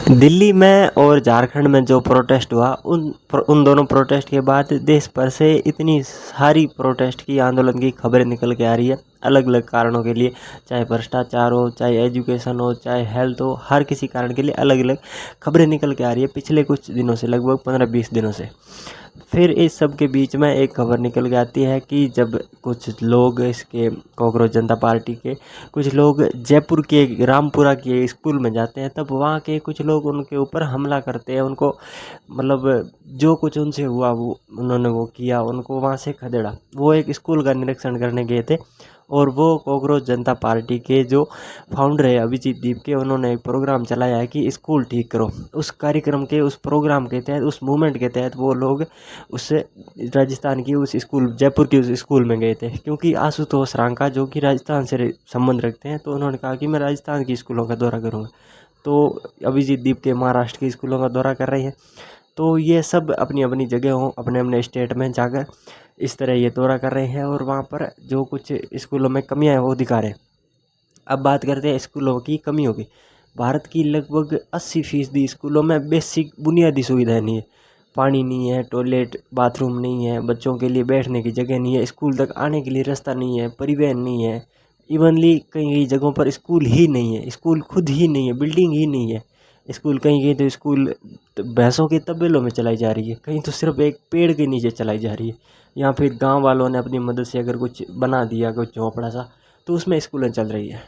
दिल्ली में और झारखंड में जो प्रोटेस्ट हुआ उन दोनों प्रोटेस्ट के बाद देश भर से इतनी सारी प्रोटेस्ट की आंदोलन की खबरें निकल के आ रही है अलग अलग कारणों के लिए। चाहे भ्रष्टाचार हो, चाहे एजुकेशन हो, चाहे हेल्थ हो, हर किसी कारण के लिए अलग अलग खबरें निकल के आ रही है पिछले कुछ दिनों से, लगभग 15-20 दिनों से। फिर इस सब के बीच में एक खबर निकल के आती है कि जब कुछ लोग इसके कॉकरोच जनता पार्टी के कुछ लोग जयपुर के रामपुरा के स्कूल में जाते हैं, तब वहाँ के कुछ लोग उनके ऊपर हमला करते हैं। उनको मतलब जो कुछ उनसे हुआ वो उन्होंने वो किया, उनको वहाँ से खदेड़ा। वो एक स्कूल का निरीक्षण करने गए थे और वो कॉकरोच जनता पार्टी के जो फाउंडर है अभिजीत दीप के, उन्होंने एक प्रोग्राम चलाया है कि स्कूल ठीक करो। उस कार्यक्रम के, उस प्रोग्राम के तहत, उस मूवमेंट के तहत वो लोग उस राजस्थान की उस स्कूल, जयपुर की उस स्कूल में गए थे, क्योंकि आशुतोष रांका जो कि राजस्थान से संबंध रखते हैं, तो उन्होंने कहा कि मैं राजस्थान की स्कूलों का दौरा करूँगा। तो अभिजीत दीप के महाराष्ट्र की स्कूलों का दौरा कर रहे हैं। तो ये सब अपनी अपनी जगह हों, अपने अपने स्टेट में जाकर इस तरह ये दौरा कर रहे हैं और वहाँ पर जो कुछ स्कूलों में कमियाँ हैं वो दिखा रहे हैं। अब बात करते हैं स्कूलों की कमियों की। भारत की लगभग 80% स्कूलों में बेसिक बुनियादी सुविधाएं नहीं है। पानी नहीं है, टॉयलेट बाथरूम नहीं है, बच्चों के लिए बैठने की जगह नहीं है, स्कूल तक आने के लिए रास्ता नहीं है, परिवहन नहीं है। इवनली कई कई जगहों पर स्कूल ही नहीं है, स्कूल खुद ही नहीं है, बिल्डिंग ही नहीं है। स्कूल कहीं कहीं तो स्कूल भैंसों के तबेलों में चलाई जा रही है, कहीं तो सिर्फ एक पेड़ के नीचे चलाई जा रही है, या फिर गांव वालों ने अपनी मदद से अगर कुछ बना दिया, कुछ झोंपड़ा सा, तो उसमें स्कूलें चल रही है।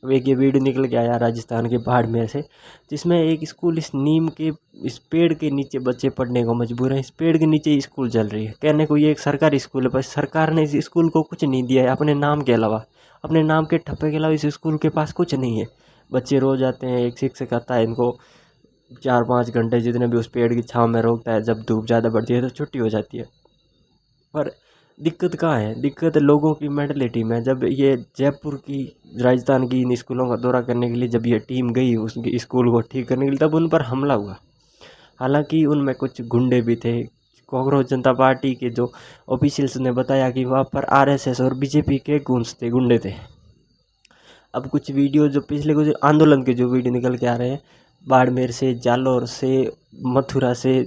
अब एक ये वीडियो निकल के आया राजस्थान के बाड़मेर से, जिसमें एक स्कूल इस नीम के इस पेड़ के नीचे बच्चे पढ़ने को मजबूर हैं। इस पेड़ के नीचे ही स्कूल चल रही है। कहने को ये एक सरकारी स्कूल है, पर सरकार ने इस स्कूल को कुछ नहीं दिया है अपने नाम के अलावा, अपने नाम के ठप्पे के अलावा इस स्कूल के पास कुछ नहीं है। बच्चे रोज आते हैं, एक शिक्षक आता है, इनको 4-5 घंटे जितने भी उस पेड़ की छांव में रोकता है, जब धूप ज़्यादा बढ़ती है तो छुट्टी हो जाती है। पर दिक्कत कहाँ है? दिक्कत लोगों की मेंटलिटी में। जब ये जयपुर की, राजस्थान की इन स्कूलों का दौरा करने के लिए जब ये टीम गई उस स्कूल को ठीक करने के लिए, तब उन पर हमला हुआ। हालांकि उनमें कुछ गुंडे भी थे। कॉकरोच जनता पार्टी के जो ऑफिशियल्स ने बताया कि वहाँ पर आरएसएस और बीजेपी के गुंडे थे। अब कुछ वीडियो जो पिछले कुछ आंदोलन के जो वीडियो निकल के आ रहे हैं, बाड़मेर से, जालौर से, मथुरा से,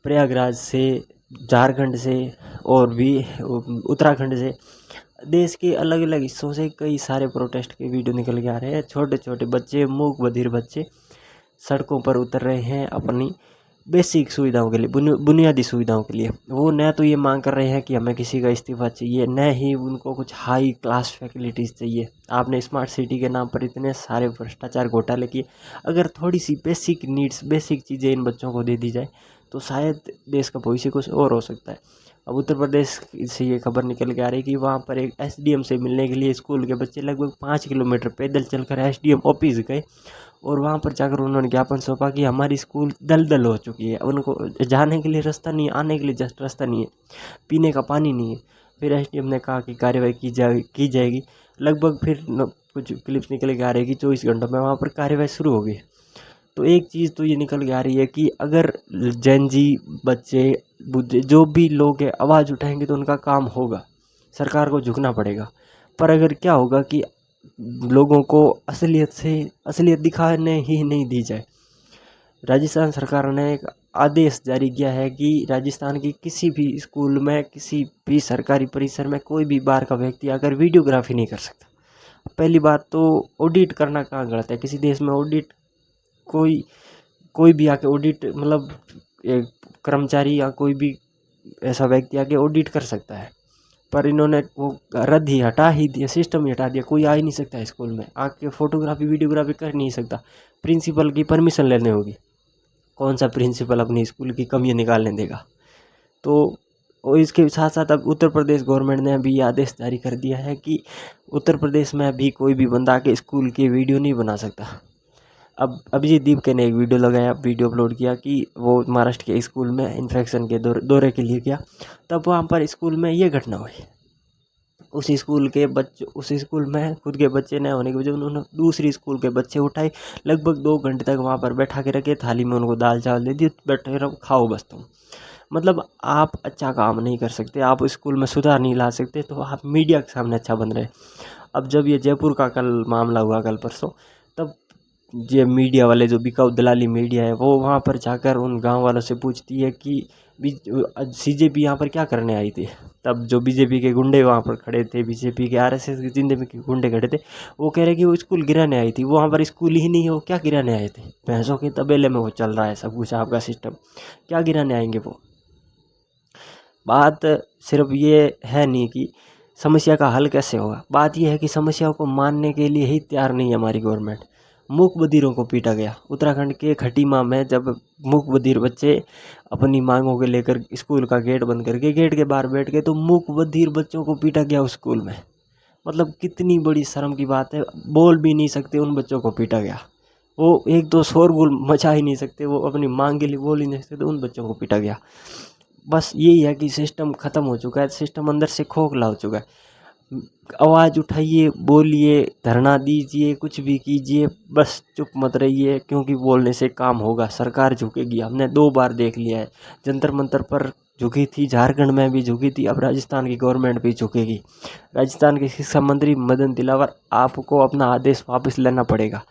प्रयागराज से, झारखंड से और भी उत्तराखंड से, देश के अलग अलग हिस्सों से कई सारे प्रोटेस्ट के वीडियो निकल के आ रहे हैं। छोटे छोटे बच्चे, मूक बधिर बच्चे सड़कों पर उतर रहे हैं अपनी बेसिक सुविधाओं के लिए, बुनियादी सुविधाओं के लिए। वो न तो ये मांग कर रहे हैं कि हमें किसी का इस्तीफा चाहिए, न ही उनको कुछ हाई क्लास फैसिलिटीज़ चाहिए। आपने स्मार्ट सिटी के नाम पर इतने सारे भ्रष्टाचार घोटाले किए। अगर थोड़ी सी बेसिक नीड्स, बेसिक चीज़ें इन बच्चों को दे दी जाए तो शायद देश का भविष्य कुछ और हो सकता है। अब उत्तर प्रदेश से ये खबर निकल के आ रही है कि वहाँ पर एक एसडीएम से मिलने के लिए स्कूल के बच्चे लगभग 5 किलोमीटर पैदल चलकर एसडीएम ऑफिस गए और वहाँ पर जाकर उन्होंने ज्ञापन सौंपा कि हमारी स्कूल दलदल हो चुकी है, उनको जाने के लिए रास्ता नहीं है, आने के लिए जस्ट रास्ता नहीं है, पीने का पानी नहीं है। फिर एसडीएम ने कहा कि कार्रवाई की जाएगी। लगभग फिर कुछ क्लिप्स निकल के आ रही है कि 24 घंटों में वहाँ पर कार्रवाई शुरू हो गई। तो एक चीज़ तो ये निकल के आ रही है कि अगर जेनजी बच्चे, बुद्धे, जो भी लोग हैं आवाज़ उठाएंगे तो उनका काम होगा, सरकार को झुकना पड़ेगा। पर अगर क्या होगा कि लोगों को असलियत दिखाने ही नहीं दी जाए। राजस्थान सरकार ने एक आदेश जारी किया है कि राजस्थान की किसी भी स्कूल में, किसी भी सरकारी परिसर में कोई भी बाहर का व्यक्ति आकर वीडियोग्राफी नहीं कर सकता। पहली बात तो ऑडिट करना कहाँ गलत है? किसी देश में ऑडिट, कोई कोई भी आके ऑडिट, मतलब एक कर्मचारी या कोई भी ऐसा व्यक्ति आके ऑडिट कर सकता है। पर इन्होंने वो रद्द ही, हटा ही दिया, सिस्टम ही हटा दिया। कोई आ ही नहीं सकता स्कूल में, आके फोटोग्राफी वीडियोग्राफी कर नहीं सकता, प्रिंसिपल की परमिशन लेने होगी। कौन सा प्रिंसिपल अपनी स्कूल की कमियां निकालने देगा? तो और इसके साथ साथ अब उत्तर प्रदेश गवर्नमेंट ने अभी आदेश जारी कर दिया है कि उत्तर प्रदेश में अभी कोई भी बंदा के स्कूल की वीडियो नहीं बना सकता। अब अभिजीत दीप ने एक वीडियो लगाया, वीडियो अपलोड किया कि वो महाराष्ट्र के स्कूल में इन्फेक्शन के दौरे के लिए गया, तब वहाँ पर स्कूल में ये घटना हुई। उस स्कूल में खुद के बच्चे न होने की वजह उन्होंने दूसरी स्कूल के बच्चे उठाए, लगभग 2 घंटे तक वहाँ पर बैठा के रखे, थाली में उनको दाल चावल दे दिए, बैठे रहो, खाओ बस तुम। मतलब आप अच्छा काम नहीं कर सकते, आप स्कूल में सुधार नहीं ला सकते, तो आप मीडिया के सामने अच्छा बन रहे। अब जब ये जयपुर का कल मामला हुआ, कल परसों, तब ये मीडिया वाले जो बिकाऊ दलाली मीडिया है वो वहाँ पर जाकर उन गांव वालों से पूछती है कि सीजेपी यहाँ पर क्या करने आई थी। तब जो बीजेपी के गुंडे वहाँ पर खड़े थे, बीजेपी के आरएसएस के जितने भी गुंडे खड़े थे, वो कह रहे कि वो स्कूल गिराने आई थी। वो वहाँ पर स्कूल ही नहीं है, वो क्या गिराने आए थे। भैंसों के तबेले में वो चल रहा है सब कुछ आपका सिस्टम, क्या गिराने आएंगे वो। बात सिर्फ ये है नहीं कि समस्या का हल कैसे होगा, बात यह है कि समस्याओं को मानने के लिए ही तैयार नहीं है हमारी गवर्नमेंट। मूक बधिरों को पीटा गया उत्तराखंड के खटीमा में, जब मूक बधिर बच्चे अपनी मांगों के लेकर स्कूल का गेट बंद करके गेट के बाहर बैठ गए, तो मूक बधिर बच्चों को पीटा गया उस स्कूल में। मतलब कितनी बड़ी शर्म की बात है, बोल भी नहीं सकते उन बच्चों को पीटा गया। वो एक दो शोरगुल मचा ही नहीं सकते, वो अपनी मांग के लिए बोल ही नहीं सकते, तो उन बच्चों को पीटा गया। बस यही है कि सिस्टम ख़त्म हो चुका है, सिस्टम अंदर से खोखला हो चुका है। आवाज़ उठाइए, बोलिए, धरना दीजिए, कुछ भी कीजिए, बस चुप मत रहिए, क्योंकि बोलने से काम होगा। सरकार झुकेगी, हमने 2 बार देख लिया है। जंतर मंतर पर झुकी थी, झारखंड में भी झुकी थी, अब राजस्थान की गवर्नमेंट भी झुकेगी। राजस्थान के शिक्षा मंत्री मदन दिलावर, आपको अपना आदेश वापस लेना पड़ेगा।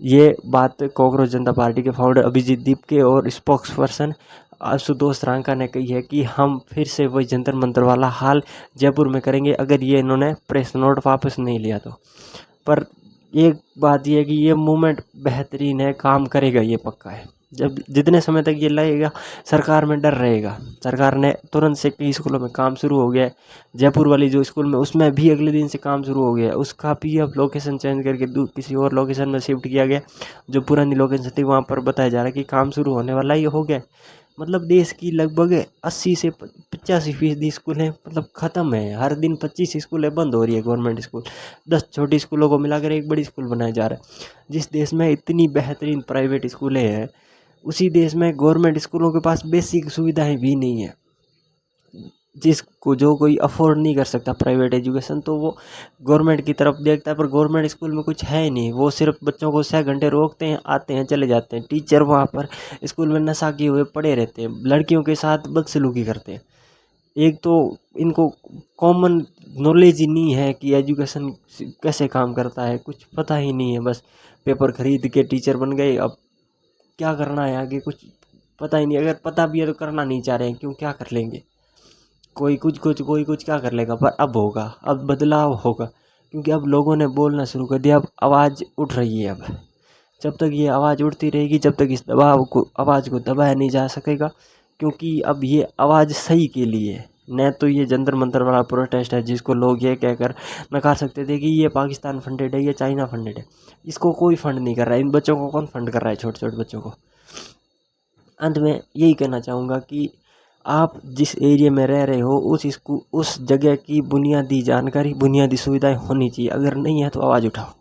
ये बात कॉकरोच जनता पार्टी के फाउंडर अभिजीत दीपके और स्पोक्स पर्सन आशुतोष रांका ने कही है कि हम फिर से वही जंतर मंतर वाला हाल जयपुर में करेंगे अगर ये इन्होंने प्रेस नोट वापस नहीं लिया तो। पर एक बात ये है कि ये मूवमेंट बेहतरीन है, काम करेगा, ये पक्का है। जब जितने समय तक ये लगेगा सरकार में डर रहेगा। सरकार ने तुरंत से कई स्कूलों में काम शुरू हो गया है। जयपुर वाली जो स्कूल में, उसमें भी अगले दिन से काम शुरू हो गया है। उसका भी अब लोकेशन चेंज करके किसी और लोकेशन में शिफ्ट किया गया। जो पुरानी लोकेशन थी वहाँ पर बताया जा रहा है कि काम शुरू होने वाला ही हो गया। मतलब देश की लगभग 80 से 85% स्कूलें मतलब ख़त्म है। हर दिन 25 स्कूलें बंद हो रही है गवर्नमेंट स्कूल। 10 छोटी स्कूलों को मिलाकर एक बड़ी स्कूल बनाया जा रहा है। जिस देश में इतनी बेहतरीन प्राइवेट स्कूलें हैं, उसी देश में गवर्नमेंट स्कूलों के पास बेसिक सुविधाएं भी नहीं है। जिसको जो कोई अफोर्ड नहीं कर सकता प्राइवेट एजुकेशन, तो वो गवर्नमेंट की तरफ देखता है। पर गवर्नमेंट स्कूल में कुछ है ही नहीं। वो सिर्फ बच्चों को 6 घंटे रोकते हैं, आते हैं, चले जाते हैं। टीचर वहाँ पर स्कूल में नशा किए हुए पड़े रहते हैं, लड़कियों के साथ बदसलूकी करते हैं। एक तो इनको कॉमन नॉलेज ही नहीं है कि एजुकेशन कैसे काम करता है, कुछ पता ही नहीं है। बस पेपर खरीद के टीचर बन गए। अब क्या करना है आगे कुछ पता ही नहीं। अगर पता भी है तो करना नहीं चाह रहे हैं, क्यों, क्या कर लेंगे। कोई कुछ क्या कर लेगा। पर अब होगा, अब बदलाव होगा, क्योंकि अब लोगों ने बोलना शुरू कर दिया। अब आवाज़ उठ रही है। अब जब तक ये आवाज़ उठती रहेगी, जब तक इस आवाज़ को दबाया नहीं जा सकेगा, क्योंकि अब ये आवाज़ सही के लिए है। न तो ये जंतर मंतर वाला प्रोटेस्ट है जिसको लोग ये कहकर नकार सकते थे कि ये पाकिस्तान फंडेड है, ये चाइना फंडेड है। इसको कोई फंड नहीं कर रहा है। इन बच्चों को कौन फंड कर रहा है, छोटे छोटे बच्चों को। अंत में यही कहना चाहूँगा कि आप जिस एरिया में रह रहे हो उस जगह की बुनियादी जानकारी, बुनियादी सुविधाएं होनी चाहिए। अगर नहीं है तो आवाज़ उठाओ।